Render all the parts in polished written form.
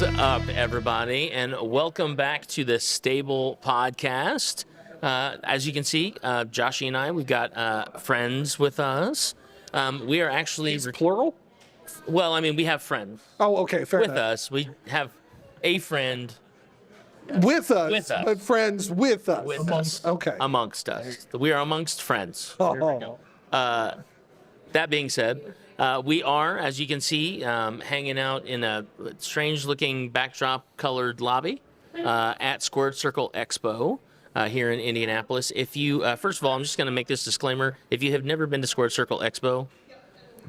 is up, everybody, and welcome back to the Stable Podcast. As you can see, Joshy and I, we've got friends with us. We are actually... Plural? Well, I mean, we have friends. Oh, okay, fair with enough. us. We have a friend With us, With us. but friends with us. with us. Okay. Amongst us. We are amongst friends. Oh, That being said, we are, as you can see, hanging out in a strange-looking backdrop-colored lobby at Squared Circle Expo here in Indianapolis. If you, first of all, I'm just going to make this disclaimer. If you have never been to Squared Circle Expo,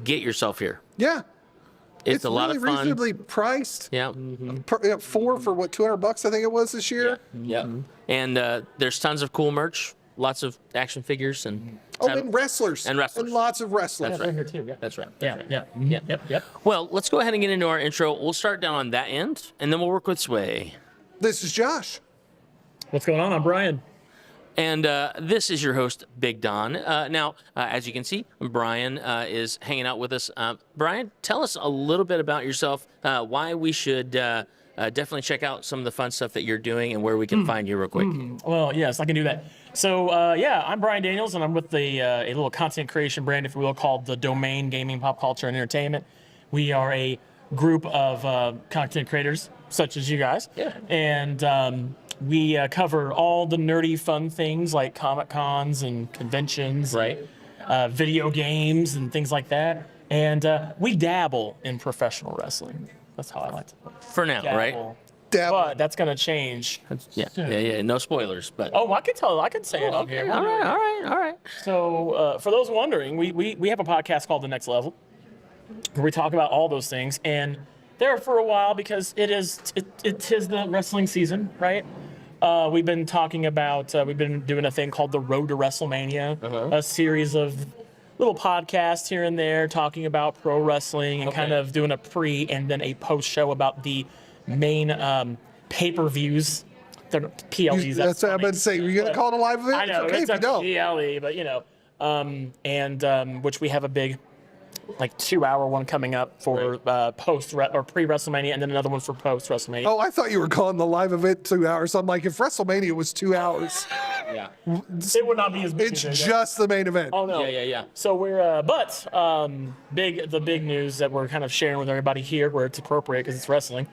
get yourself here. yeah. It's a lot really of fun. reasonably priced. Yeah. Four for what, $200 I think it was this year. Yeah. And there's tons of cool merch, lots of action figures, and And wrestlers. And wrestlers. And lots of wrestlers. That's right. Here too. Yeah. That's right. Yeah. Yeah. Yep. Well, let's go ahead and get into our intro. We'll start down on that end, and then we'll work with Sway. This is Josh. What's going on? I'm Brian. And this is your host, Big Don. Now, as you can see, Brian is hanging out with us. Brian, tell us a little bit about yourself, why we should definitely check out some of the fun stuff that you're doing and where we can find you real quick. Well, yes, I can do that. So, I'm Brian Daniels, and I'm with a little content creation brand, if you will, called The Domain Gaming, Pop Culture, and Entertainment. We are a group of content creators, such as you guys. Yeah. And we cover all the nerdy fun things like Comic Cons and conventions, Right. Video games and things like that. And we dabble in professional wrestling. That's how I like to put it. For now, right? Dabble. Dabble. But that's going to change. Yeah. No spoilers, but. Oh, I can say it on okay. here. All right. So, for those wondering, we have a podcast called The Next Level, where we talk about all those things, and there for a while because it is the wrestling season, right? We've been talking about we've been doing a thing called the Road to WrestleMania, a series of little podcasts here and there talking about pro wrestling and kind of doing a pre and then a post show about the main pay-per-views. They're PLEs. That's what I'm about to say. Were you going to call it a live event? I know, okay it's if a you don't. PLE, but you know, which we have a big, like 2-hour one coming up for post or pre WrestleMania, and then another one for post WrestleMania. Oh, I thought you were calling the live event 2 hours. I'm like, if WrestleMania was 2 hours, Yeah. It would not be as big. it's as just the main event. Oh no. Yeah. So we're, the big news that we're kind of sharing with everybody here, where it's appropriate because it's wrestling,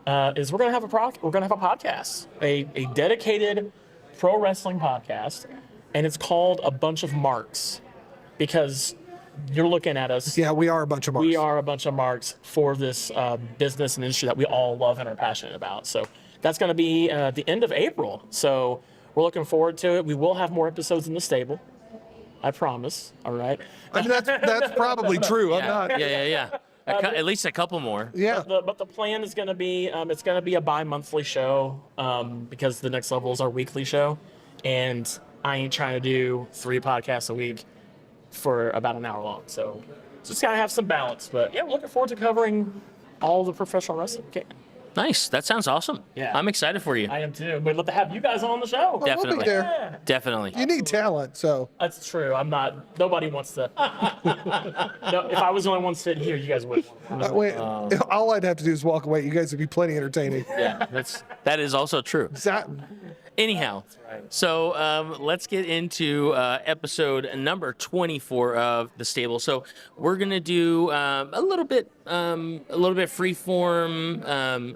is we're gonna have a podcast, a dedicated pro wrestling podcast, and it's called A Bunch of Marks, because you're looking at us. Yeah, we are a bunch of marks. We are a bunch of marks for this business and industry that we all love and are passionate about. So that's going to be the end of April. So we're looking forward to it. We will have more episodes in the stable. I promise. All right. I mean, that's probably true. I'm not. Yeah. At least a couple more. Yeah. But the plan is going to be it's going to be a bi-monthly show because the Next Level is our weekly show, and I ain't trying to do 3 podcasts a week for about an hour long. So just gotta have some balance. But yeah, we're looking forward to covering all the professional wrestling. Okay. Nice. That sounds awesome. Yeah. I'm excited for you. I am too. We'd love to have you guys on the show. We'll be Definitely. there. Yeah, Definitely. You need talent, so. that's true. I'm not. Nobody wants to. No, if I was the only one sitting here, you guys would. Wait, all I'd have to do is walk away. You guys would be plenty entertaining. Yeah, that is also true. Anyhow, so let's get into episode number 24 of the stable. So we're gonna do a little bit freeform,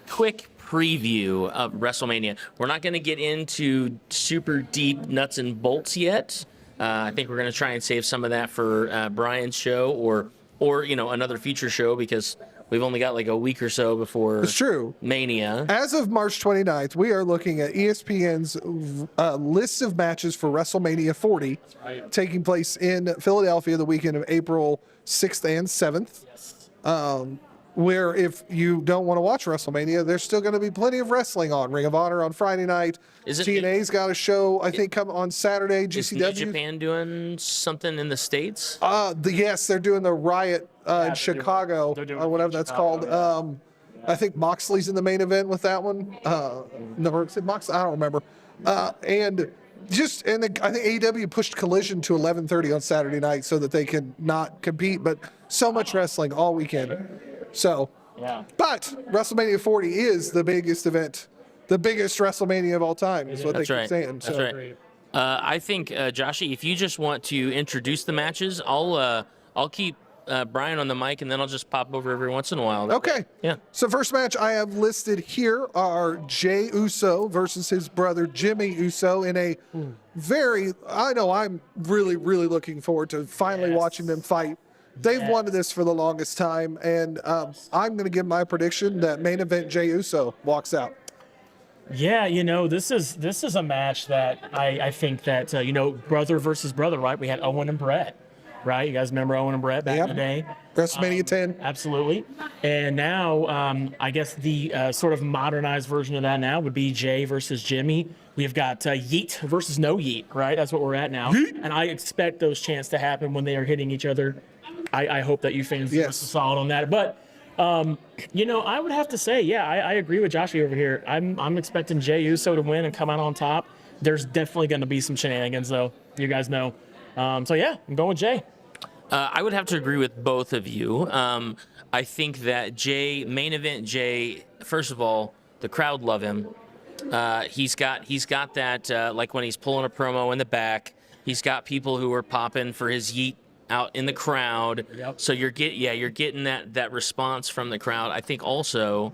quick preview of WrestleMania. We're not gonna get into super deep nuts and bolts yet. I think we're gonna try and save some of that for Brian's show or another future show, because we've only got like a week or so before It's true. Mania. As of March 29th, we are looking at ESPN's list of matches for WrestleMania 40, taking place in Philadelphia the weekend of April 6th and 7th. Where if you don't want to watch WrestleMania, there's still going to be plenty of wrestling on. Ring of Honor on Friday night. TNA's got a show, I think, come on Saturday. Is New GCW. Japan doing something in the States? Yes, they're doing the Riot in Chicago, they're doing or whatever it in that's Chicago, called. I think Moxley's in the main event with that one. No, is it Moxley? I don't remember. I think AEW pushed Collision to 11:30 on Saturday night so that they can not compete, but so much wrestling all weekend. So Yeah. But WrestleMania 40 is the biggest event, the biggest WrestleMania of all time, is what they That's keep right. saying. That's So, right. I think, Joshy, if you just want to introduce the matches, I'll keep Brian on the mic, and then I'll just pop over every once in a while. okay. Yeah. So first match I have listed here are Jey Uso versus his brother Jimmy Uso in a I'm really, really looking forward to finally watching them fight. They've wanted this for the longest time, and I'm going to give my prediction that main event Jey Uso walks out. Yeah, this is a match that I think that brother versus brother, right? We had Owen and Brett, right? You guys remember Owen and Brett back in the day? WrestleMania 10. Absolutely. And now, I guess the sort of modernized version of that now would be Jay versus Jimmy. We've got Yeet versus no Yeet, right? That's what we're at now. Yeet. And I expect those chants to happen when they are hitting each other. I hope that you fans are solid on that. But I would have to say, I agree with Joshua over here. I'm expecting Jey Uso to win and come out on top. There's definitely going to be some shenanigans, though. You guys know. I'm going with Jey. I would have to agree with both of you. I think that main event Jey, first of all, the crowd love him. He's got that, like when he's pulling a promo in the back, he's got people who are popping for his yeet out in the crowd. Yep. So you're getting that response from the crowd. I think also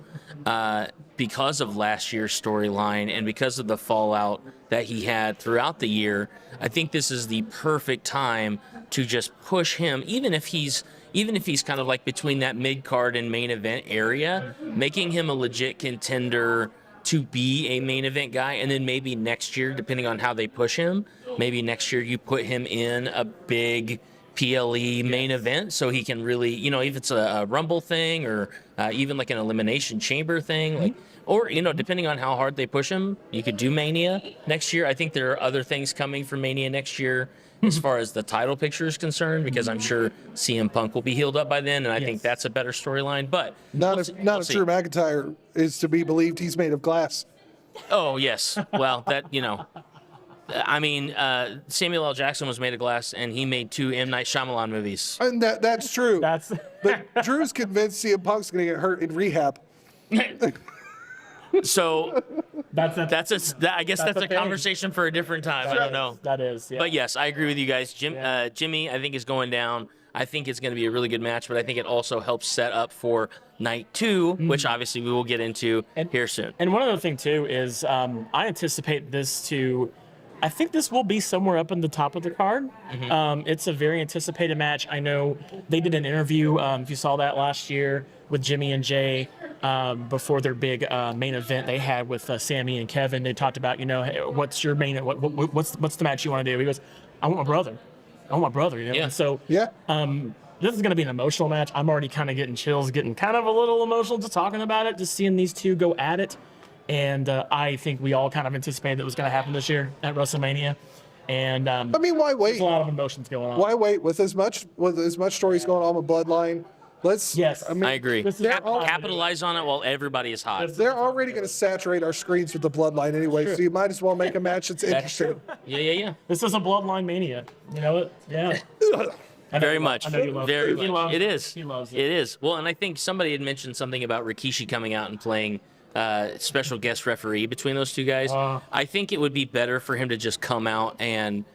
because of last year's storyline and because of the fallout that he had throughout the year, I think this is the perfect time to just push him, even if he's kind of like between that mid card and main event area, making him a legit contender to be a main event guy. And then maybe next year, depending on how they push him, maybe next year you put him in a big PLE main event so he can really, if it's a Rumble thing or even like an Elimination Chamber thing, like, or, depending on how hard they push him, you could do Mania next year. I think there are other things coming for Mania next year as far as the title picture is concerned, because I'm sure CM Punk will be healed up by then, and I think that's a better storyline. But not if Drew McIntyre is to be believed he's made of glass. Oh, yes. Well, that, I mean, Samuel L. Jackson was made of glass, and he made 2 M. Night Shyamalan movies. And that's true. That's But Drew's convinced CM Punk's going to get hurt in rehab. So I guess that's a thing. conversation for a different time. I don't know. That is. Yeah. But yes, I agree with you guys. Jimmy, I think, is going down. I think it's going to be a really good match, but I think it also helps set up for night 2, which obviously we will get into here soon. And one other thing too is I anticipate this to. I think this will be somewhere up in the top of the card. It's a very anticipated match. I know they did an interview, if you saw that last year, with Jimmy and Jay before their big main event they had with Sammy and Kevin. They talked about, hey, what's your main, what's the match you want to do? He goes, I want my brother. Yeah. And so Yeah. this is going to be an emotional match. I'm already kind of getting chills, getting kind of a little emotional just talking about it, just seeing these two go at it. And I think we all kind of anticipated that was going to happen this year at WrestleMania. And I mean, why wait? there's a lot of emotions going on. Why wait with as much stories going on with Bloodline? Yes. I agree. This is Capitalize on it while everybody is hot. They're already going to saturate our screens with the Bloodline anyway, so you might as well make a match that's interesting. Yeah. This is a Bloodline Mania. You know it? Yeah. Very much. I know you love Very it. He much. loves It is. He loves it. It is. Well, and I think somebody had mentioned something about Rikishi coming out and playing special guest referee between those two guys. I think it would be better for him to just come out and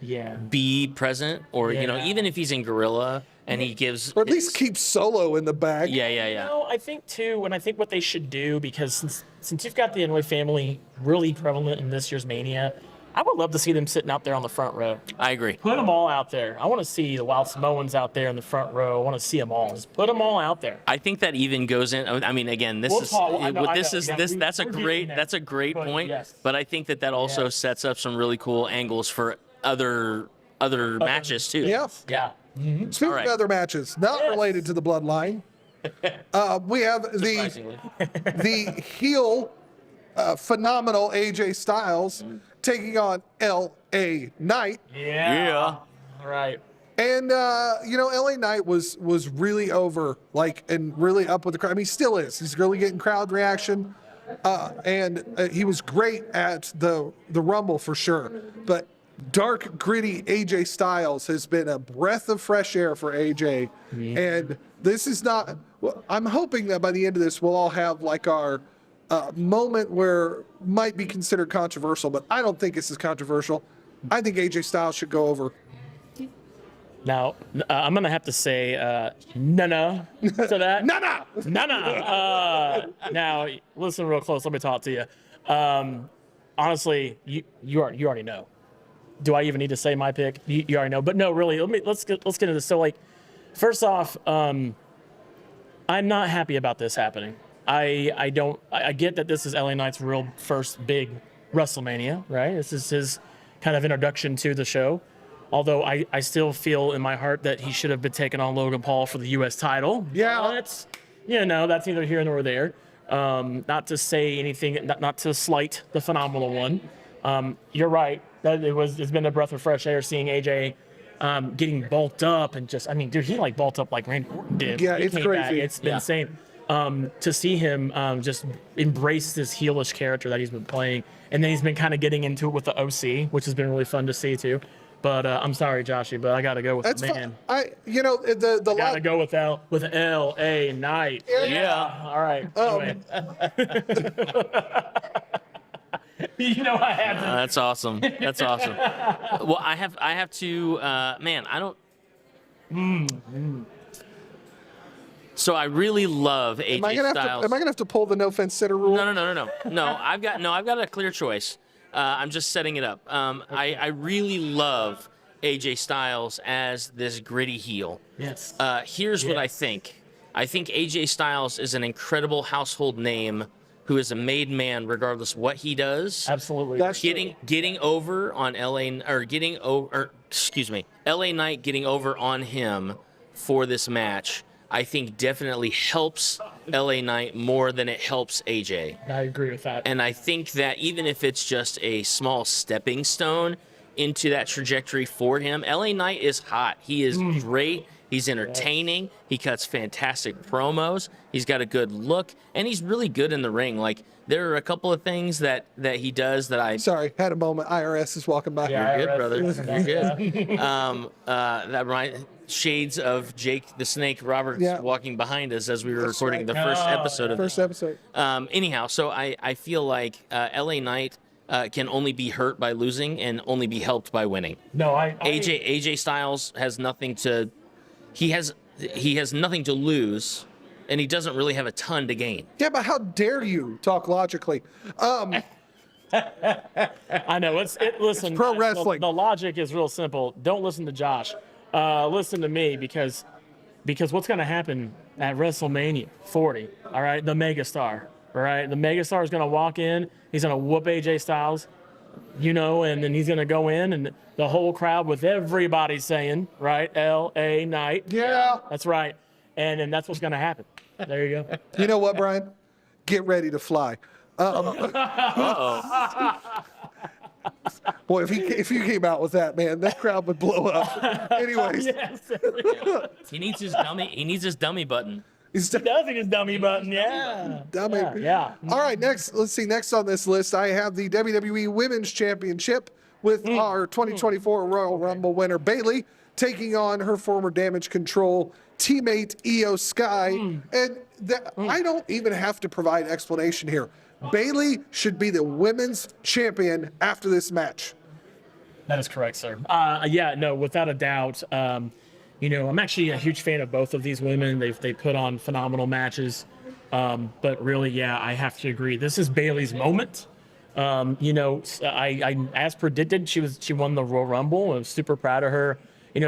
be present, or even if he's in Gorilla and he gives, Or at least keep Solo in the bag. Yeah. No, I think too, and I think what they should do, because since you've got the Inoue family really prevalent in this year's Mania, I would love to see them sitting out there on the front row. I agree. Put them all out there. I want to see the Wild Samoans out there in the front row. I want to see them all. Just put them all out there. I think that even goes in. I mean, again, that's a great point. Yes. But I think that also sets up some really cool angles for other matches too. Yeah. Yeah. Speaking All right. of other matches, not related to the Bloodline, we have Surprisingly. the heel phenomenal AJ Styles taking on L.A. Knight. Yeah. All right. And L.A. Knight was really over, and really up with the crowd. I mean, he still is. He's really getting crowd reaction, and he was great at the Rumble for sure. But dark, gritty AJ Styles has been a breath of fresh air for AJ, and this is not. Well, I'm hoping that by the end of this, we'll all have like our moment where might be considered controversial, but I don't think this is controversial. I think AJ Styles should go over. Now, I'm going to have to say no to that. No. Now, listen real close. Let me talk to you. Honestly, you already know. Do I even need to say my pick? You already know. But no, really, let's get into this. So, like, first off, I'm not happy about this happening. I get that this is LA Knight's real first big WrestleMania, right? This is his kind of introduction to the show. Although I still feel in my heart that he should have been taking on Logan Paul for the U.S. title. Yeah. But, that's neither here nor there. Not to say anything, not to slight the Phenomenal One. You're right. It's been a breath of fresh air seeing AJ getting bulked up and just, dude, he like bulked up like Randy Orton did. Yeah, He it's came crazy. back. It's been insane. To see him just embrace this heelish character that he's been playing. And then he's been kind of getting into it with the OC, which has been really fun to see too. But I'm sorry, Joshy, but I got to go with That's the man. the Got to go with L.A. Knight. Yeah. All right. Anyway. I had to. That's awesome. That's awesome. Well, I have to, man, I don't. So I really love AJ Am I Styles. gonna have to pull the no fence sitter rule? No. I've got a clear choice. I'm just setting it up. I really love AJ Styles as this gritty heel. Yes. Here's what I think. I think AJ Styles is an incredible household name who is a made man regardless what he does. Absolutely. That's Getting over on LA Knight getting over on him for this match, I think definitely helps LA Knight more than it helps AJ. I agree with that. And I think that even if it's just a small stepping stone into that trajectory for him, LA Knight is hot. He is great. He's entertaining. He cuts fantastic promos. He's got a good look, and he's really good in the ring. Like, there are a couple of things that he does that I... Sorry, had a moment. IRS is walking by. Yeah, You're good, IRS. brother. You're good. That reminds shades of Jake the Snake Roberts walking behind us as we were recording the first episode of First episode. Anyhow, so I feel like LA Knight can only be hurt by losing and only be helped by winning. No, AJ Styles has nothing to he has nothing to lose, and he doesn't really have a ton to gain. Yeah, but how dare you talk logically? I know. Listen, pro wrestling. The logic is real simple. Don't listen to Josh. Listen to me because what's going to happen at WrestleMania 40? All right, the megastar. All right, the megastar is going to walk in. He's going to whoop AJ Styles, and then he's going to go in, and the whole crowd with everybody saying, right, L.A. Knight. Yeah. That's right, and that's what's going to happen. There you go. You know what, Brian? Get ready to fly. Boy, if you came out with that, man, that crowd would blow up. Anyways, Yes. He needs his dummy button. he's Does he just dummy button? Yeah. dummy. Yeah. All right, next, let's see. Next on this list, I have the WWE Women's Championship with our 2024 Royal Rumble winner, Bayley, taking on her former Damage Control teammate, Io Sky. And I don't even have to provide explanation here. Bayley should be the women's champion after this match. That is correct, sir. No, without a doubt. I'm actually a huge fan of both of these women. They put on phenomenal matches. But really, I have to agree. This is Bayley's moment. I as predicted, she won the Royal Rumble. I'm super proud of her.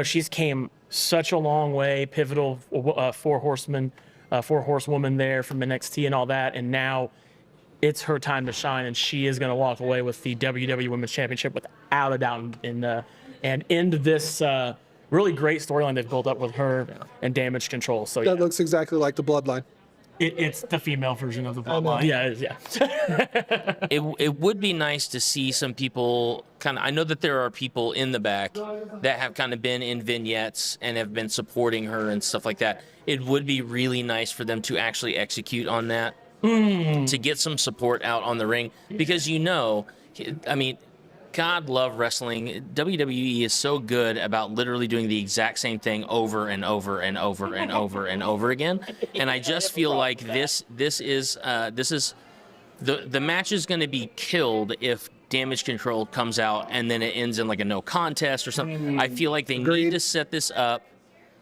She's came such a long way. Pivotal four horsewoman there from NXT and all that, and now it's her time to shine, and she is going to walk away with the WWE Women's Championship without a doubt, and end this really great storyline they've built up with her and Damage Control. So That looks exactly like the Bloodline. it's the female version of the bloodline. Yeah, it is, yeah. It would be nice to see some people I know that there are people in the back that have kind of been in vignettes and have been supporting her and stuff like that. It would be really nice for them to actually execute on that, to get some support out on the ring, because God love wrestling. WWE is so good about literally doing the exact same thing over and over and over and over and over again. And I just feel like this is the match is going to be killed if Damage Control comes out and then it ends in like a no contest or something. I feel like they need to set this up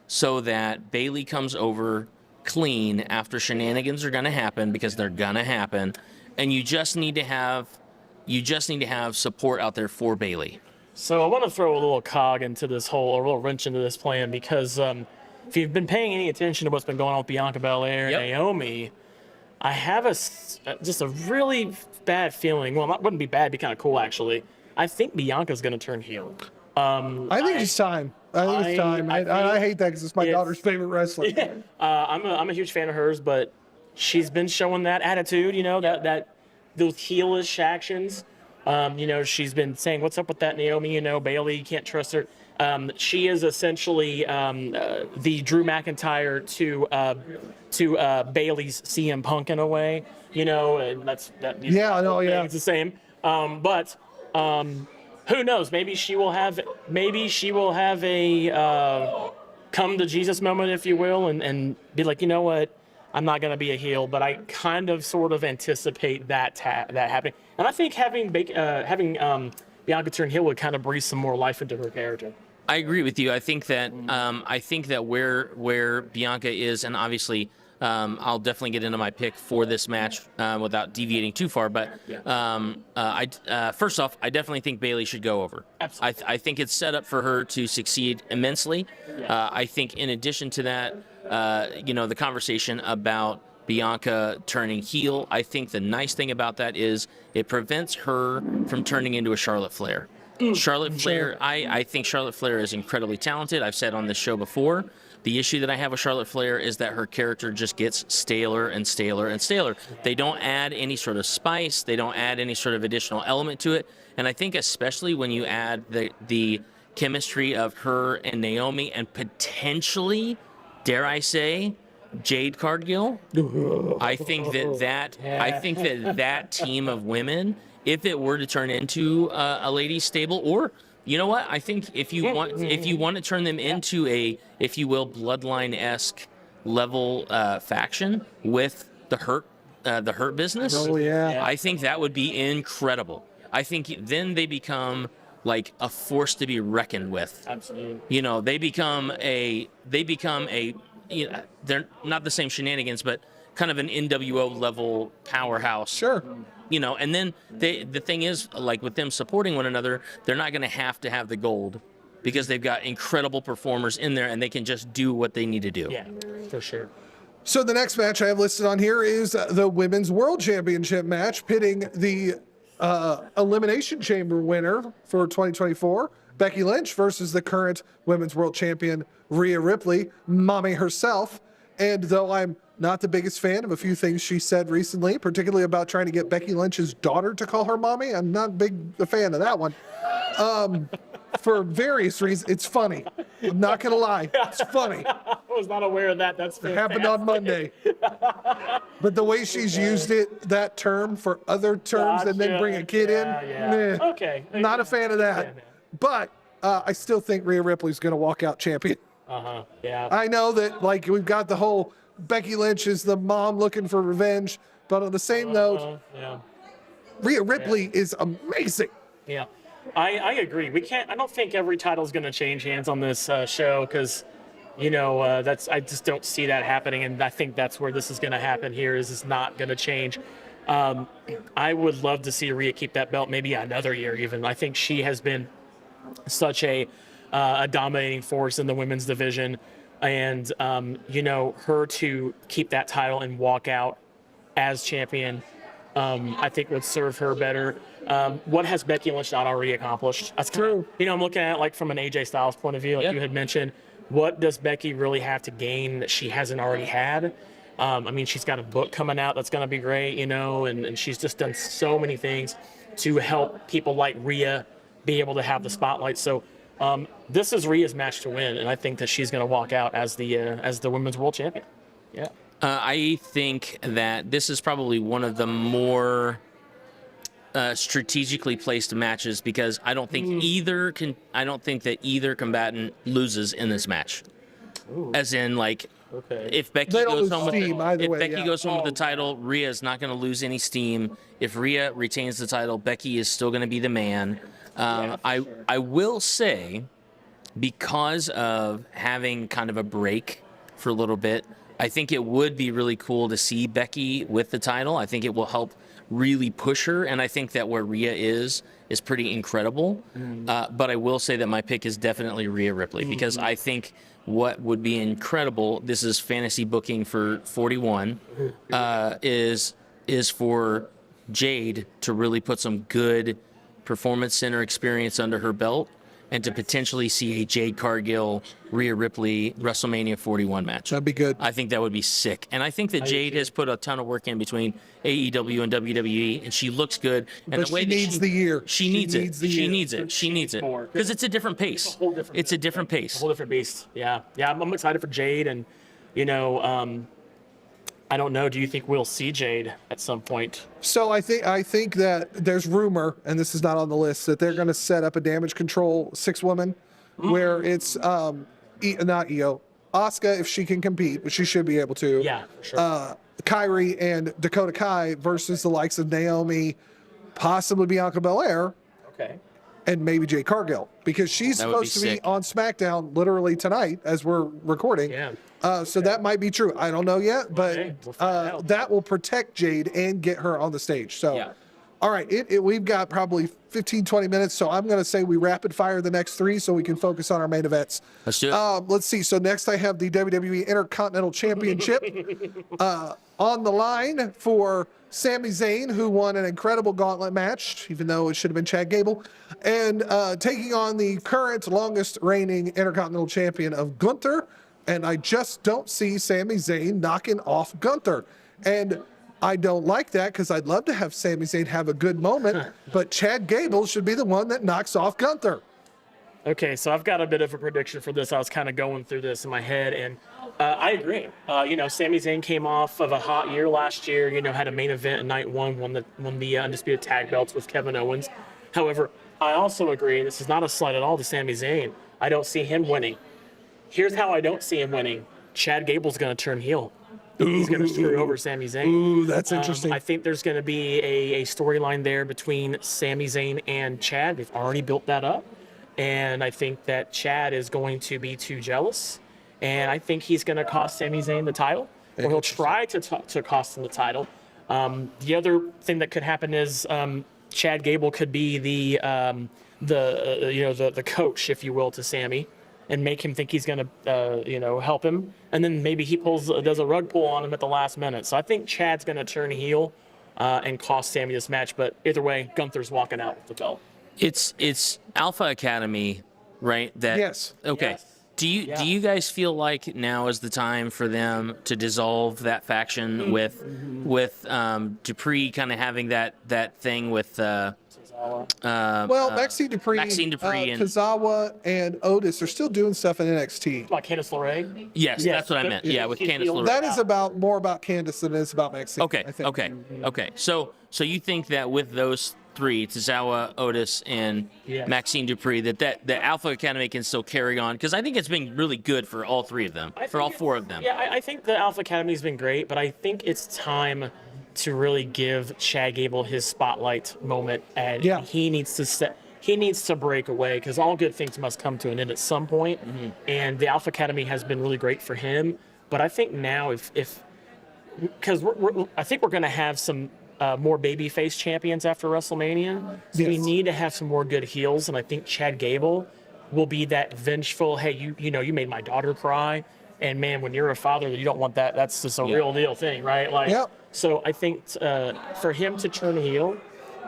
so that Bayley comes over clean after shenanigans are going to happen, because they're going to happen, and you just need to have support out there for Bayley. So I want to throw a little cog into this whole, or a little wrench into this plan, because if you've been paying any attention to what's been going on with Bianca Belair and Naomi, I have just a really bad feeling. Well, it wouldn't be bad, it'd be kind of cool, actually. I think Bianca's going to turn heel. I think it's time. I think it's time. I hate that because it's my daughter's favorite wrestler. Yeah. I'm a huge fan of hers, but she's been showing that attitude, that those heelish actions. She's been saying, "What's up with that, Naomi? Bayley, you can't trust her." She is essentially the Drew McIntyre to Bayley's CM Punk in a way, and that's that. Yeah, I know. Yeah, it's the same. But who knows? Maybe she will have a come to Jesus moment, if you will, and be like, you know what? I'm not going to be a heel, but I kind of sort of anticipate that happening. And I think having Bianca turn heel would kind of breathe some more life into her character. I agree with you. I think that where Bianca is, and obviously I'll definitely get into my pick for this match without deviating too far. But first off, I definitely think Bayley should go over. Absolutely. I think it's set up for her to succeed immensely. I think in addition to that, the conversation about Bianca turning heel, I think the nice thing about that is it prevents her from turning into a Charlotte Flair. Charlotte Flair, I think Charlotte Flair is incredibly talented. I've said on this show before, the issue that I have with Charlotte Flair is that her character just gets staler and staler and staler. They don't add any sort of spice. They don't add any sort of additional element to it. And I think especially when you add the chemistry of her and Naomi and potentially, dare I say, Jade Cargill, I think that team of women, if it were to turn into a ladies' stable, or you know what, I think if you want to turn them into a, if you will, bloodline-esque level faction with the Hurt Business, I think that would be incredible. I think then they become like a force to be reckoned with. Absolutely. They become a they're not the same shenanigans, but kind of an NWO level powerhouse. Sure. And then the thing is, like with them supporting one another, they're not going to have the gold, because they've got incredible performers in there and they can just do what they need to do. Yeah, for sure. So the next match I have listed on here is the Women's World Championship match, pitting the Elimination Chamber winner for 2024, Becky Lynch, versus the current Women's World Champion, Rhea Ripley, mommy herself. And though I'm not the biggest fan of a few things she said recently, particularly about trying to get Becky Lynch's daughter to call her mommy, I'm not a fan of that one. For various reasons, it's funny. I'm not going to lie. It's funny. I was not aware of that. That's fantastic. It happened on Monday. But the way she's used that term for other terms, and then bring a kid in, okay. Not a fan of that. But I still think Rhea Ripley's going to walk out champion. Yeah. I know that, like, we've got the whole Becky Lynch is the mom looking for revenge, but on the same note, Rhea Ripley is amazing. Yeah. I agree. I don't think every title is going to change hands on this show, because, I just don't see that happening. And I think that's where this is going to happen here, is it's not going to change. I would love to see Rhea keep that belt maybe another year even. I think she has been such a dominating force in the women's division. And, her to keep that title and walk out as champion, I think would serve her better. What has Becky Lynch not already accomplished? That's true. I'm looking at it like from an AJ Styles point of view, like you had mentioned. What does Becky really have to gain that she hasn't already had? She's got a book coming out that's going to be great, and she's just done so many things to help people like Rhea be able to have the spotlight. So this is Rhea's match to win, and I think that she's going to walk out as the women's world champion. Yeah. I think that this is probably one of the more strategically placed matches because I don't think that either combatant loses in this match. As in, like, if Becky They don't goes lose home with steam either way, Becky yeah. goes home with the title, Rhea's not going to lose any steam. If Rhea retains the title, Becky is still going to be the man. I will say, because of having kind of a break for a little bit, I think it would be really cool to see Becky with the title. I think it will help really push her, and I think that where Rhea is pretty incredible. But I will say that my pick is definitely Rhea Ripley because I think what would be incredible, this is fantasy booking for 41, is for Jade to really put some good performance center experience under her belt and to potentially see a Jade Cargill, Rhea Ripley WrestleMania 41 match. That'd be good. I think that would be sick. And I think that Jade has put a ton of work in between AEW and WWE, and she looks good. And But the way she that needs the year. She needs it. She needs it. She needs it. more. Because it's a different pace. It's a different pace. whole different beast. Yeah, I'm excited for Jade, and I don't know. Do you think we'll see Jade at some point? So I think that there's rumor, and this is not on the list, that they're going to set up a Damage Control 6-woman, where it's not Io, Asuka if she can compete, but she should be able to. Yeah, for sure. Kyrie and Dakota Kai versus the likes of Naomi, possibly Bianca Belair, Okay. and maybe Jade Cargill, because she's That would be supposed to be sick. on SmackDown literally tonight as we're recording. Yeah. So that might be true. I don't know yet, but Okay, we'll find out. that will protect Jade and get her on the stage. So, Yeah. all right, we've got probably 15, 20 minutes. So I'm going to say we rapid fire the next three so we can focus on our main events. Let's do it. Let's see. So next I have the WWE Intercontinental Championship on the line for Sami Zayn, who won an incredible gauntlet match, even though it should have been Chad Gable, and taking on the current longest reigning Intercontinental Champion of Gunther. And I just don't see Sami Zayn knocking off Gunther. And I don't like that because I'd love to have Sami Zayn have a good moment, but Chad Gable should be the one that knocks off Gunther. Okay, so I've got a bit of a prediction for this. I was kind of going through this in my head, and I agree. Sami Zayn came off of a hot year last year. Had a main event in night one, won the undisputed tag belts with Kevin Owens. However, I also agree. This is not a slight at all to Sami Zayn. I don't see him winning. Here's how I don't see him winning. Chad Gable's going to turn heel. He's going to screw over Sami Zayn. Ooh, that's interesting. I think there's going to be a storyline there between Sami Zayn and Chad. They've already built that up. And I think that Chad is going to be too jealous. And I think he's going to cost Sami Zayn the title, or he'll try to cost him the title. The other thing that could happen is Chad Gable could be the coach, if you will, to Sami, and make him think he's going to help him, and then maybe he does a rug pull on him at the last minute. So I think Chad's going to turn heel and cost Sami this match. But either way, Gunther's walking out with the belt. It's Alpha Academy, right? Yes. Okay. Yes. Do you guys feel like now is the time for them to dissolve that faction with Dupree kind of having that thing with Maxine Dupree, and Tozawa, and Otis are still doing stuff in NXT. Like Candice LeRae. yes, that's what I meant. Yeah, with Candice LeRae. That is more about Candice than it is about Maxine. Okay, I think. okay. So you think that with those three, Tozawa, Otis, and Yes. Maxine Dupree, that the Alpha Academy can still carry on? Because I think it's been really good for all three of them, for all four of them. Yeah, I think the Alpha Academy has been great, but I think it's time to really give Chad Gable his spotlight moment, and Yeah. he needs to break away, because all good things must come to an end at some point. And the Alpha Academy has been really great for him, but I think now because I think we're going to have some more babyface champions after WrestleMania. So we Yes. need to have some more good heels, and I think Chad Gable will be that vengeful. Hey, you made my daughter cry, and man, when you're a father, you don't want that. That's just a real deal thing, right? Like, Yep. So I think for him to turn heel,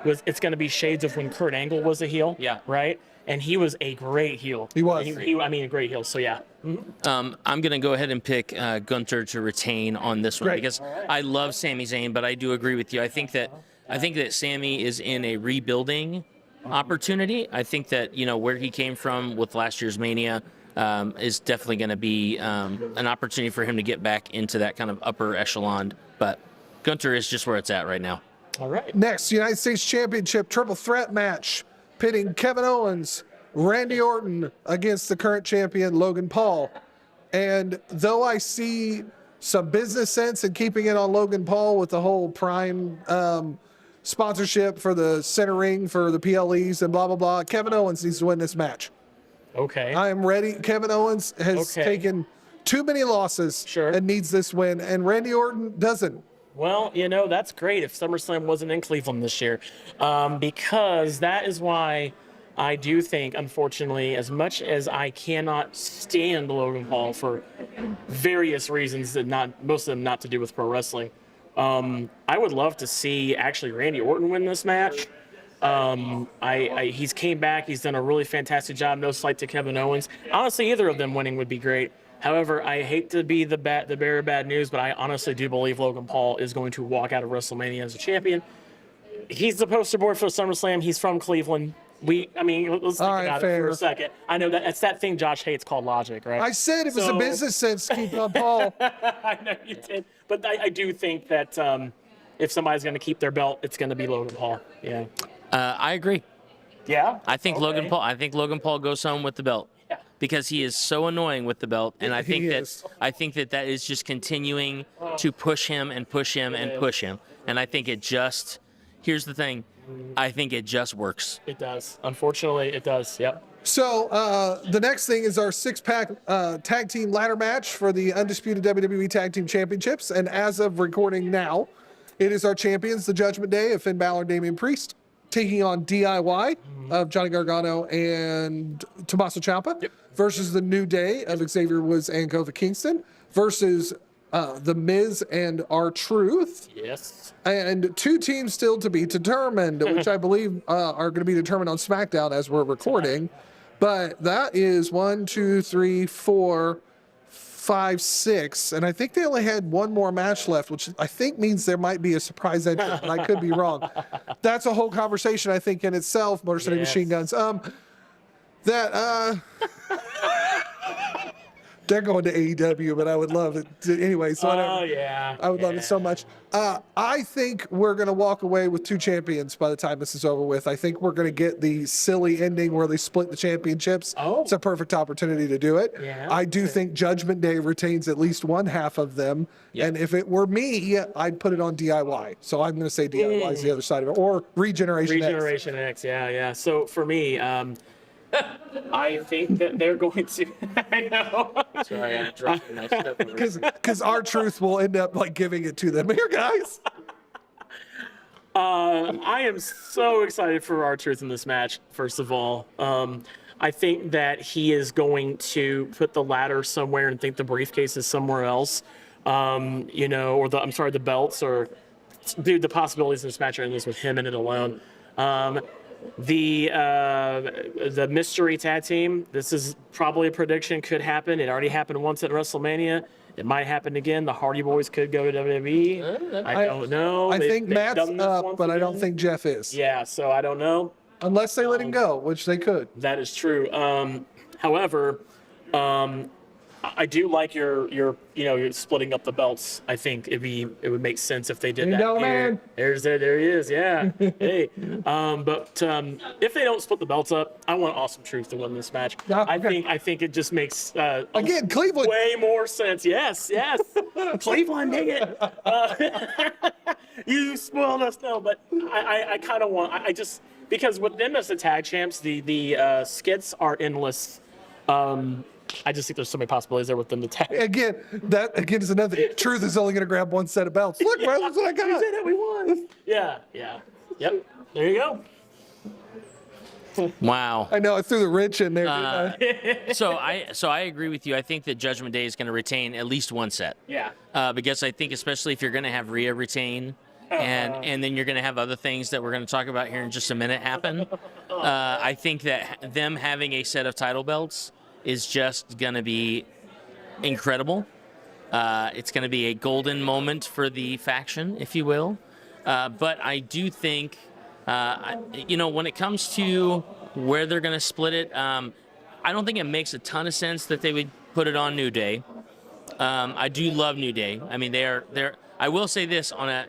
it's going to be shades of when Kurt Angle was a heel. Yeah. Right. And he was a great heel. He was. A great heel. So yeah. I'm going to go ahead and pick Gunther to retain on this one Great. because I love Sami Zayn, but I do agree with you. I think that Sami is in a rebuilding opportunity. I think that where he came from with last year's Mania is definitely going to be an opportunity for him to get back into that kind of upper echelon. But Gunther is just where it's at right now. All right. Next, United States Championship triple threat match pitting Kevin Owens, Randy Orton against the current champion Logan Paul. And though I see some business sense in keeping it on Logan Paul with the whole Prime sponsorship for the center ring for the PLEs and blah, blah, blah, Kevin Owens needs to win this match. Okay. I am ready. Kevin Owens has taken too many losses and needs this win, and Randy Orton doesn't. Well, that's great if SummerSlam wasn't in Cleveland this year, because that is why I do think, unfortunately, as much as I cannot stand Logan Paul for various reasons, that most of them not to do with pro wrestling, I would love to see actually Randy Orton win this match. He's came back. He's done a really fantastic job. No slight to Kevin Owens. Honestly, either of them winning would be great. However, I hate to be the bearer of bad news, but I honestly do believe Logan Paul is going to walk out of WrestleMania as a champion. He's the poster boy for SummerSlam. He's from Cleveland. Let's think about it for a second. I know that's that thing Josh hates called logic, right? I said it was a business sense to keep on Paul. I know you did. But I do think that if somebody's going to keep their belt, it's going to be Logan Paul. Yeah. I agree. Yeah? I think Logan Paul goes home with the belt. Because he is so annoying with the belt, and I think that is just continuing to push him and push him and push him. And I think here's the thing, I think it just works. It does. Unfortunately, it does. Yep. So the next thing is our six-pack tag team ladder match for the undisputed WWE Tag Team Championships. And as of recording now, it is our champions, the Judgment Day of Finn Balor and Damian Priest, taking on DIY of Johnny Gargano and Tommaso Ciampa versus the New Day of Xavier Woods and Kofi Kingston versus The Miz and R-Truth. Yes. And two teams still to be determined, which I believe are going to be determined on SmackDown as we're recording. But that is 1, 2, 3, 4, 5, 6. And I think they only had one more match left, which I think means there might be a surprise entrant, and I could be wrong. That's a whole conversation, I think, in itself, Motor City Machine Guns. They're going to AEW, but I would love it anyway. So I would love it so much. I think we're going to walk away with two champions by the time this is over with. I think we're going to get the silly ending where they split the championships. It's a perfect opportunity to do it. I do think Judgment Day retains at least one half of them. And if it were me, I'd put it on DIY. So I'm going to say DIY is the other side of it. Or Regeneration X. Regeneration X, yeah. So for me, I think that they're going to. I know. Sorry, I'm dropping my stuff. Because R-Truth will end up giving it to them. Here, guys. I am so excited for R-Truth in this match. First of all, I think that he is going to put the ladder somewhere and think the briefcase is somewhere else. Or the belts, or dude, the possibilities in this match are endless with him in it alone. The mystery tag team, this is probably a prediction, could happen. It already happened once at WrestleMania. It might happen again. The Hardy Boys could go to WWE. I don't know. I think Matt's up, but I don't think Jeff is. Yeah, so I don't know. Unless they let him go, which they could. That is true. However, I do like your splitting up the belts. I think it would make sense if they did that. Man. There he is. Yeah. Hey. But if they don't split the belts up, I want Awesome Truth to win this match. I think it just makes again Cleveland way more sense. Yes. Cleveland, dang it. You spoiled us. No, but I kind of want. I just because with them as the tag champs, the skits are endless. I just think there's so many possibilities there with them to tag. Again is another thing. Truth is only going to grab one set of belts. Look, bro, that's what I got. We did it. We won. Yeah. Yep. There you go. Wow. I know I threw the wrench in there. So I agree with you. I think that Judgment Day is going to retain at least one set. Yeah. Because I think especially if you're going to have Rhea retain, and then you're going to have other things that we're going to talk about here in just a minute happen. I think that them having a set of title belts is just going to be incredible. It's going to be a golden moment for the faction, if you will. But I do think, when it comes to where they're going to split it, I don't think it makes a ton of sense that they would put it on New Day. I do love New Day. I mean, I will say this on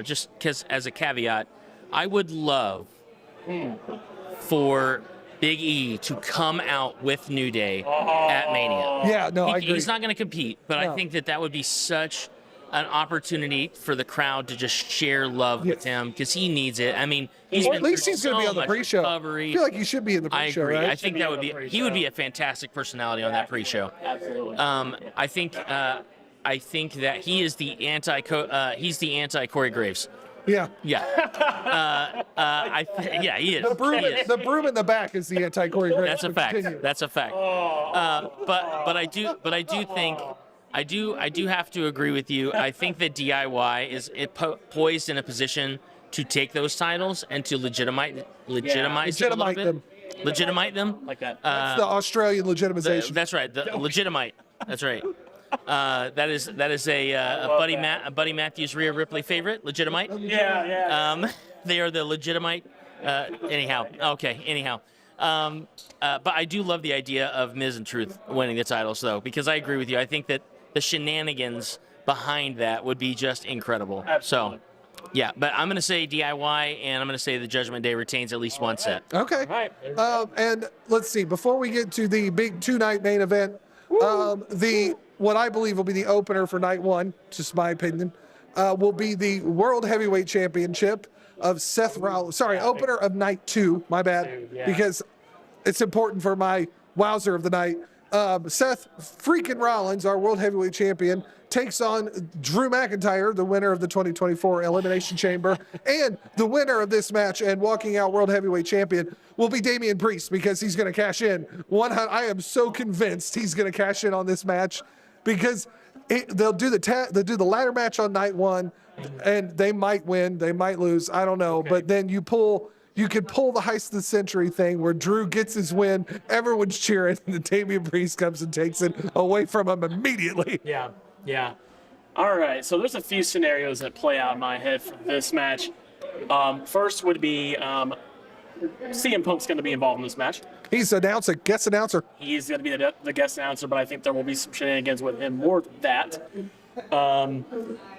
just because as a caveat, I would love for Big E to come out with New Day at Mania. Yeah, no, I agree. He's not going to compete, but No. I think that would be such an opportunity for the crowd to just share love with him because he needs it. I mean, he's Or been at least through he's going to be so on the much pre-show. I recovery. feel like he should be in the I pre-show, agree. right? I think that would be he would be a fantastic personality on that pre-show. Absolutely. I think that he is the anti Corey Graves. Yeah. Yeah. He is. The broom in the back is the anti-Corey Graves. That's a but fact. continue. That's a fact. But I do think I do have to agree with you. I think that DIY is poised in a position to take those titles and to legitimize them a little bit. them. Legitimate them. Like that. That's the Australian legitimization. That's right. The legitimate. That's right. That is a Buddy Matthews, Rhea Ripley favorite. Legitimate. Yeah. They are the legitimate. Anyhow. But I do love the idea of Miz and Truth winning the titles, though, because I agree with you. I think that the shenanigans behind that would be just incredible. Absolutely. So, yeah. But I'm going to say DIY, and I'm going to say the Judgment Day retains at least one set. Okay. Right. And let's see. Before we get to the big 2-night main event, what I believe will be the opener for night one, just my opinion, will be the World Heavyweight Championship of Seth Rollins. Sorry, opener of night 2. My bad, because it's important for my wowzer of the night. Seth freaking Rollins, our World Heavyweight Champion, takes on Drew McIntyre, the winner of the 2024 Elimination Chamber, and the winner of this match and walking out World Heavyweight Champion will be Damian Priest because he's going to cash in. I am so convinced he's going to cash in on this match because they'll do the ladder match on night 1, and they might win, they might lose, I don't know, but then you could pull the heist of the century thing where Drew gets his win, everyone's cheering, and then Damian Priest comes and takes it away from him immediately. Yeah. All right. So there's a few scenarios that play out in my head for this match. First would be CM Punk's going to be involved in this match. He's guest announcer. He's going to be the guest announcer, but I think there will be some shenanigans with him more than that.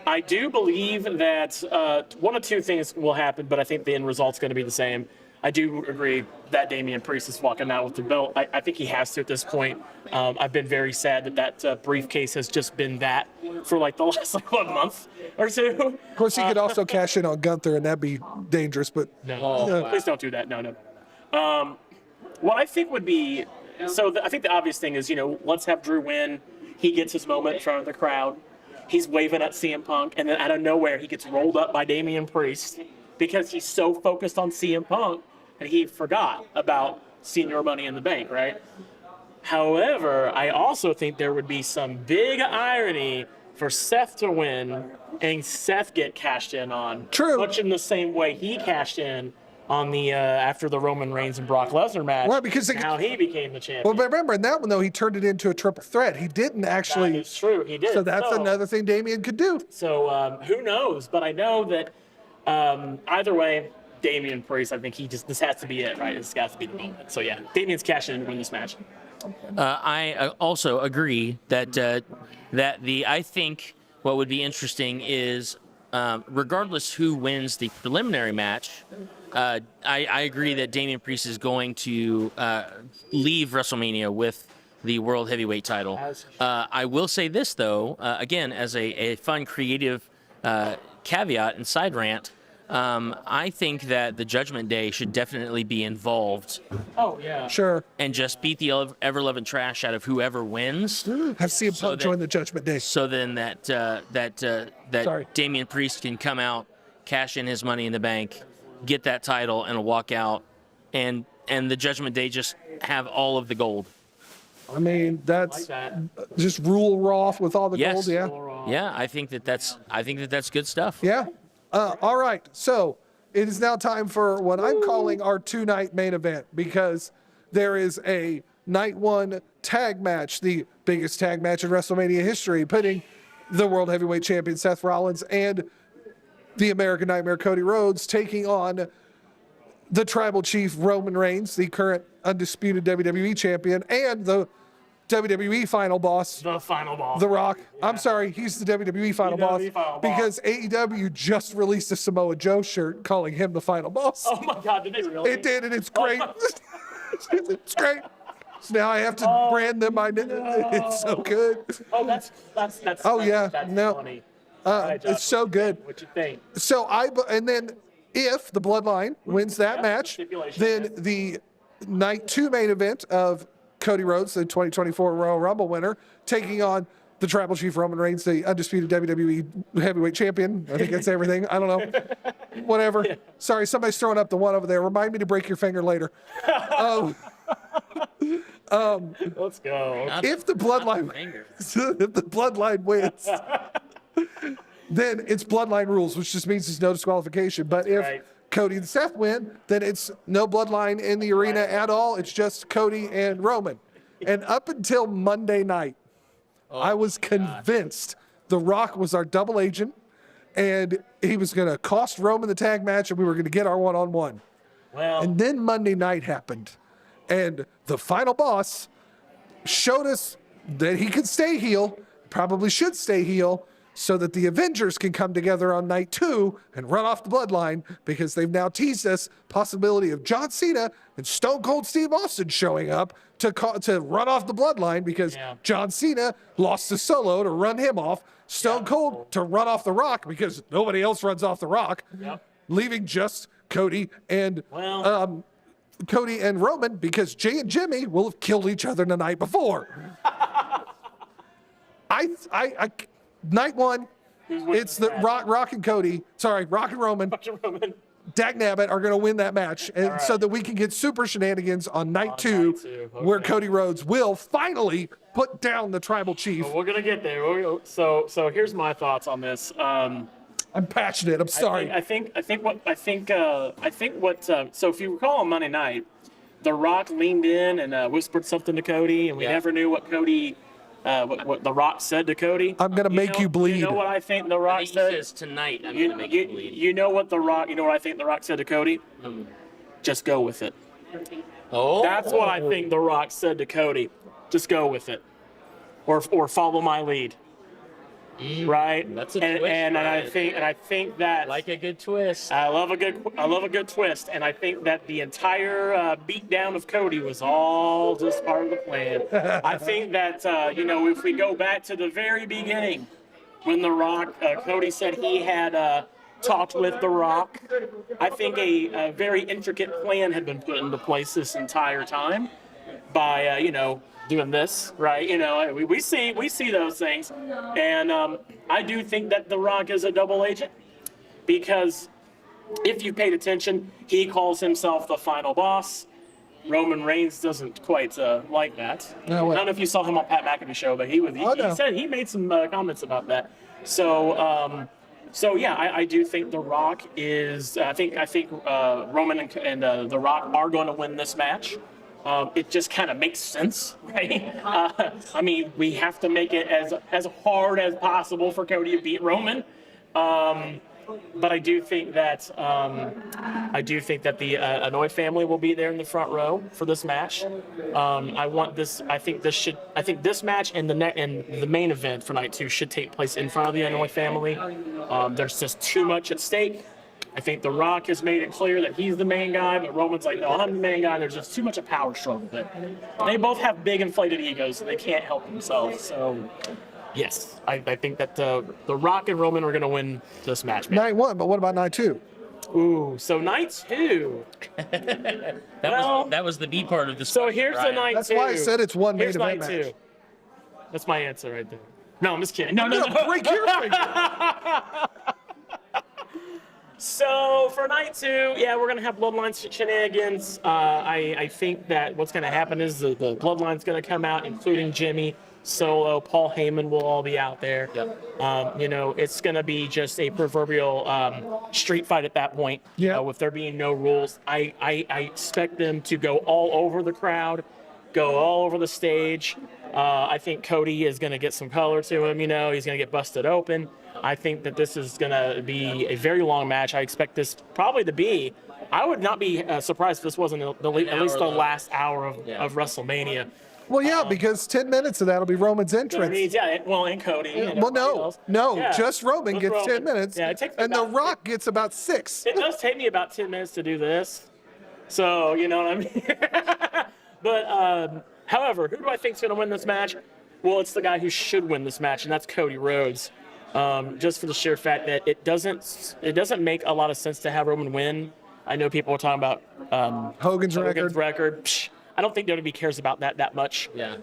I do believe that one of two things will happen, but I think the end result's going to be the same. I do agree that Damian Priest is walking out with the belt. I think he has to at this point. I've been very sad that briefcase has just been that for like the last month or two. Of course, he could also cash in on Gunther, and that'd be dangerous, but Please don't do that. No. What I think would be, I think the obvious thing is, let's have Drew win. He gets his moment in front of the crowd. He's waving at CM Punk, and then out of nowhere, he gets rolled up by Damian Priest because he's so focused on CM Punk and he forgot about Senior Money in the Bank, right? However, I also think there would be some big irony for Seth to win and Seth get cashed in on. True. Much in the same way he cashed in on the after the Roman Reigns and Brock Lesnar match. Well, because how he became the champion. Well, remember in that one though, he turned it into a triple threat. He didn't actually. That is true. He did. So that's another thing Damian could do. So who knows? But I know that either way, Damian Priest, I think this has to be it, right? This has to be the moment. So yeah, Damian's cashing in to win this match. I also agree that I think what would be interesting is regardless who wins the preliminary match, I agree that Damian Priest is going to leave WrestleMania with the World Heavyweight title. I will say this, though, again, as a fun, creative caveat and side rant, I think that the Judgment Day should definitely be involved. Oh, yeah. Sure. And just beat the ever-loving trash out of whoever wins. Have CM Punk join the Judgment Day. So then that Damian Priest can come out, cash in his Money in the Bank, get that title, and walk out, and the Judgment Day just have all of the gold. I mean, that's Like that. just rule Roth with all the Yes. gold. Yeah. Yeah, I think that's good stuff. Yeah. All right. So it is now time for what I'm calling our 2-night main event because there is a night 1 tag match, the biggest tag match in WrestleMania history, pitting the World Heavyweight Champion Seth Rollins and the American Nightmare Cody Rhodes taking on the Tribal Chief Roman Reigns, the current undisputed WWE Champion, and the WWE final boss, The final boss. The Rock. I'm sorry, he's the WWE final boss WWE final boss. because AEW just released a Samoa Joe shirt calling him the final boss. Oh my God, did they really? It did, and it's great. It's great. So now I have to brand them. It's so good. Oh, that's. Oh, yeah. That's No. funny. All right, It's so good. What you think? So and then if the Bloodline wins that match, stipulation, then the night 2 main event of Cody Rhodes, the 2024 Royal Rumble winner, taking on the Tribal Chief Roman Reigns, the undisputed WWE Heavyweight Champion. I think that's everything. I don't know. Whatever. Yeah. Sorry, somebody's throwing up the one over there. Remind me to break your finger later. Let's go. If the Bloodline wins, then it's Bloodline rules, which just means there's no disqualification. But if Cody and Seth win, then it's no Bloodline in the arena at all. It's just Cody and Roman. And up until Monday night, I was convinced The Rock was our double agent, and he was going to cost Roman the tag match, and we were going to get our one-on-one. Well, And then Monday night happened, and the final boss showed us that he could stay heel, probably should stay heel, so that the Avengers can come together on night 2 and run off the Bloodline, because they've now teased us possibility of John Cena and Stone Cold Steve Austin showing up to run off the Bloodline, because John Cena lost to Solo to run him off, Stone Cold to run off The Rock because nobody else runs off The Rock, leaving just Cody and Roman, because Jay and Jimmy will have killed each other the night before. Night 1, it's the Rock and Cody. Sorry, Rock and Roman. Dag Nabbit are going to win that match, and so that we can get super shenanigans on night 2, where Cody Rhodes will finally put down the Tribal Chief. We're gonna get there. So here's my thoughts on this. I'm passionate. I'm sorry. I think what. So if you recall on Monday night, The Rock leaned in and whispered something to Cody, and we never knew what Cody. What The Rock said to Cody. I'm gonna make you bleed. You know what I think The Rock said? He says tonight, I'm gonna make you bleed. You know what I think The Rock said to Cody? Just go with it. Oh, That's what I think The Rock said to Cody. Just go with it, or follow my lead. Right. That's a and, twist. and right? I think that Like a good twist. I love a good twist, and I think that the entire beatdown of Cody was all just part of the plan. I think that if we go back to the very beginning, when The Rock, Cody said he had talked with The Rock, I think a very intricate plan had been put into place this entire time by doing this, right? We see those things, and I do think that The Rock is a double agent, because if you paid attention, he calls himself the final boss. Roman Reigns doesn't quite like that. No, I don't know if you saw him on Pat McAfee's show, but he said he made some comments about that. So I do think The Rock is. I think Roman and The Rock are going to win this match. It just kind of makes sense, right? I mean, we have to make it as hard as possible for Cody to beat Roman. But I do think that the Anoa'i family will be there in the front row for this match. I think this match and the main event for night 2 should take place in front of the Anoa'i family. There's just too much at stake. I think The Rock has made it clear that he's the main guy, but Roman's like, no, I'm the main guy. There's just too much of power struggle there. They both have big inflated egos, so they can't help themselves. So, yes, I think that The Rock and Roman are going to win this match. Night 1, but what about night 2? Ooh, so night 2. That was the B part of the So here's the night 2. That's why I said it's one main Here's event night match. 2. That's my answer right there. No, I'm just kidding. No. I'm gonna break your finger. So for night 2, we're going to have Bloodline shenanigans. I think that what's going to happen is the Bloodline's going to come out, including Jimmy, Solo, Paul Heyman will all be out there. Yep. It's going to be just a proverbial street fight at that point. With there being no rules, I expect them to go all over the crowd, go all over the stage. I think Cody is going to get some color to him. He's going to get busted open. I think that this is going to be a very long match. I expect this probably to be. I would not be surprised if this wasn't at least the last hour of WrestleMania. Well, yeah, because 10 minutes of that will be Roman's entrance. And Cody. And Well, everybody else. no, Yeah, just Roman gets 10 minutes, Yeah, it takes me and The about- Rock gets about 6. It does take me about 10 minutes to do this. So, you know what I mean? But, however, who do I think is going to win this match? Well, it's the guy who should win this match, and that's Cody Rhodes. Just for the sheer fact that it doesn't make a lot of sense to have Roman win. I know people are talking about Hogan's record. Psh, I don't think WWE cares about that much. Yeah.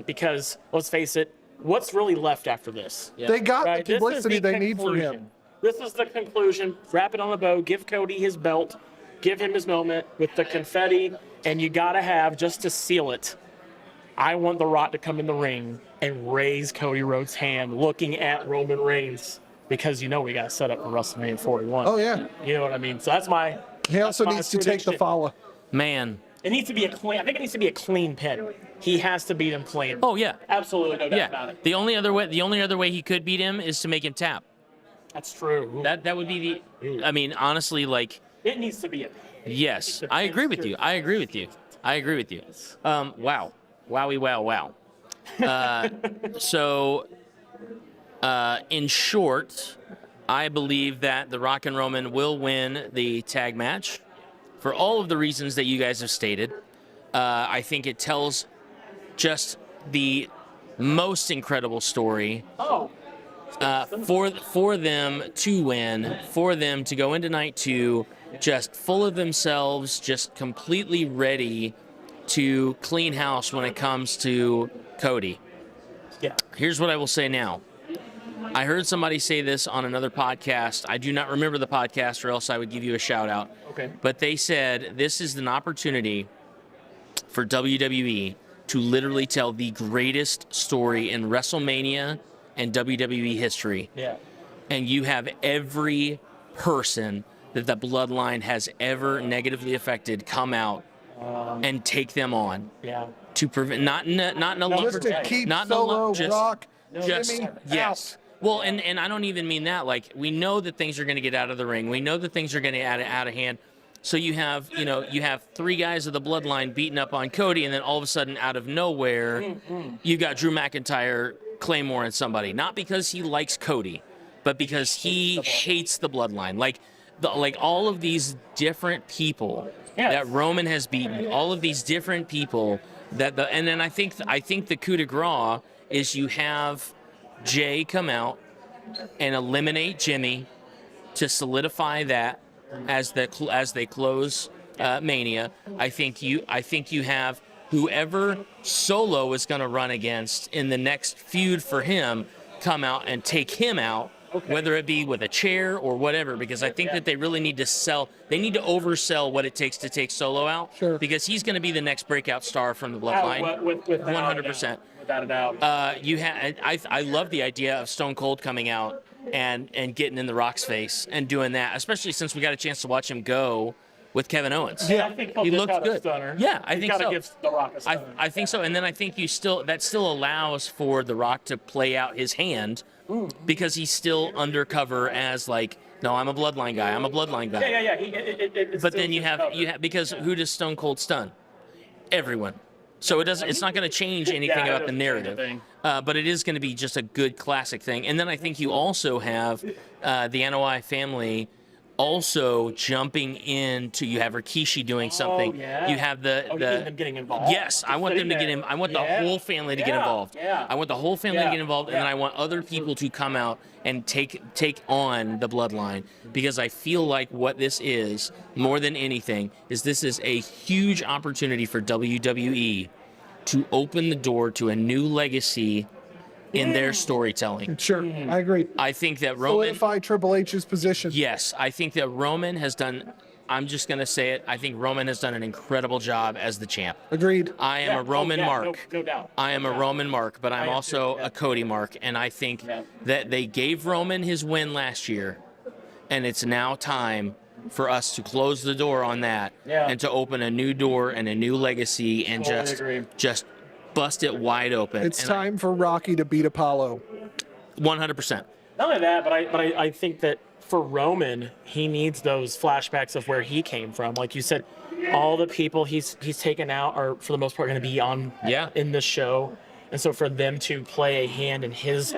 Because, let's face it, what's really left after this? Yeah. They got Right? the This is publicity the they need for him. conclusion. This is the conclusion. Wrap it on a bow. Give Cody his belt. Give him his moment with the confetti. And you got to have, just to seal it, I want The Rock to come in the ring and raise Cody Rhodes' hand looking at Roman Reigns. Because you know we got to set up for WrestleMania 41. Oh, yeah. You know what I mean? So that's my... He also that's my needs to take the prediction. follow. Man. It needs to be a clean... I think it needs to be a clean pin. He has to beat him clean. Oh, yeah. Absolutely no doubt about Yeah. it. The only other way he could beat him is to make him tap. That's true. That would be the. I mean, honestly, like, It needs to be a... yes, I agree with you. I agree with you. I agree with you. Wow. Wowie, wow. So, in short, I believe that The Rock and Roman will win the tag match for all of the reasons that you guys have stated. I think it tells just the most incredible story Oh, for them to win, for them to go into night 2 just full of themselves, just completely ready to clean house when it comes to Cody. yeah. Here's what I will say now. I heard somebody say this on another podcast. I do not remember the podcast, or else I would give you a shout out. Okay. But they said this is an opportunity for WWE to literally tell the greatest story in WrestleMania and WWE history. Yeah. And you have every person that the bloodline has ever negatively affected come out and take them on Yeah. to prevent not in a Just lumberjack, to keep not in a Solo, just, Rock, just Jimmy yes. Well, and I don't even mean that. Like, we know that things are going to get out of the ring. We know that things are going to get out of hand. So you have 3 guys of the bloodline beating up on Cody, and then all of a sudden, out of nowhere, you got Drew McIntyre Claymore and somebody. Not because he likes Cody, but because he hates the bloodline. Like all of these different people that Roman has beaten, all of these different people and then I think the coup de grace is you have Jay come out and eliminate Jimmy to solidify that as they close Mania. I think you have whoever Solo is going to run against in the next feud for him come out and take him out, whether it be with a chair or whatever, because I think that they really need to oversell what it takes to take Solo out. Sure. Because he's going to be the next breakout star from the bloodline. With 100%. Without a doubt. I love the idea of Stone Cold coming out and getting in The Rock's face and doing that, especially since we got a chance to watch him go with Kevin Owens. I think he looked good. Stunner. Yeah, I think so. Give The Rock a stunner. I think so, and then I think that still allows for The Rock to play out his hand because he's still undercover as like, no, I'm a bloodline guy. I'm a bloodline guy. Yeah. But then you have because who does Stone Cold stun? Everyone. So it's not going to change anything about the narrative. But it is going to be just a good classic thing. And then I think you also have the NOI family also jumping into. You have Rikishi doing something. Yeah. You have you need them getting involved. Yes, I want them to get in. I want the whole family to get involved. Yeah. I want the whole family to get involved, and then I want other people to come out and take on the bloodline, because I feel like what this is more than anything is this is a huge opportunity for WWE to open the door to a new legacy in their storytelling. Sure, I agree. I think that Roman. Solidify Triple H's position. Yes, I think that Roman has done. I'm just going to say it. I think Roman has done an incredible job as the champ. Agreed. I am a Roman Mark. No doubt. I am a Roman Mark, but I'm am also too, yeah. a Cody Mark. And I think that they gave Roman his win last year, and it's now time for us to close the door on that and to open a new door and a new legacy and just bust it wide open. It's time for Rocky to beat Apollo. 100%. Not only that, but I think that for Roman, he needs those flashbacks of where he came from. Like you said, all the people he's taken out are for the most part going to be on in this show, and so for them to play a hand in his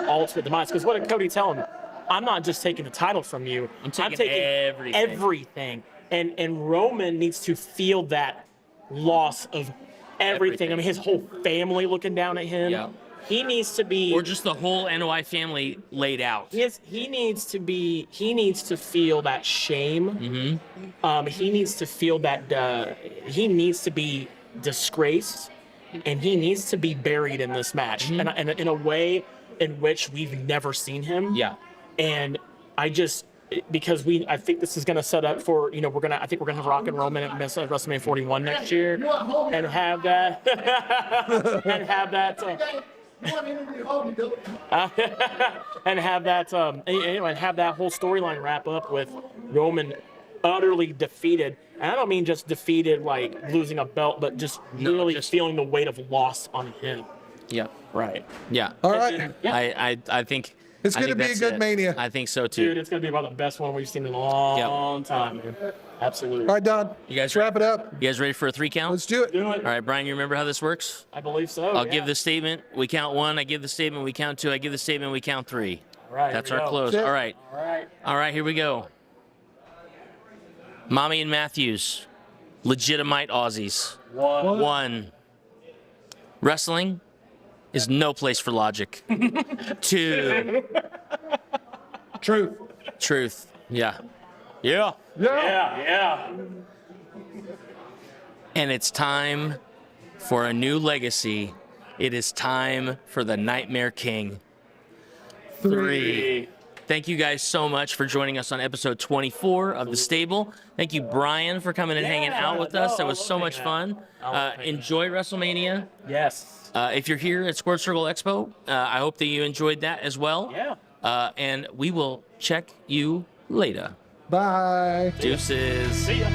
ultimate demise, because what did Cody tell him? I'm not just taking the title from you. I'm taking everything. And Roman needs to feel that loss of everything. I mean, his whole family looking down at him. Yeah. He needs to be, or just the whole NOI family laid out. he needs to feel that shame. Mm-hmm. He needs to feel that he needs to be disgraced, and he needs to be buried in this match, and in a way in which we've never seen him. Yeah. And because I think this is going to set up for, I think we're going to have Rock and Roman at WrestleMania 41 next year, and have that, and have that whole storyline wrap up with Roman utterly defeated. And I don't mean just defeated like losing a belt, but just really feeling the weight of loss on him. Yeah. Right. Yeah. All right. I think It's going to be a good Mania. I think so too. Dude, it's going to be about the best one we've seen in a long time, man. Absolutely. All right, Don. You guys let's wrap it up. You guys ready for a 3 count? Let's do it. Do it. All right, Brian, you remember how this works? I believe so. I'll give the statement. We count 1. I give the statement. We count 2. I give the statement. We count 3. All right. That's here we our go. close. That's it. All right. All right. All right, here we go. Mommy and Matthews, legitimate Aussies. 1. Wrestling is no place for logic. 2. Truth. Yeah. Yeah. And it's time for a new legacy. It is time for the Nightmare King. 3. Thank you guys so much for joining us on episode 24 of The Stable. Thank you, Brian, for coming and hanging out with us. That was so much fun. Enjoy WrestleMania. Yes. If you're here at Squared Circle Expo, I hope that you enjoyed that as well. Yeah. And we will check you later. Bye. Deuces. See ya.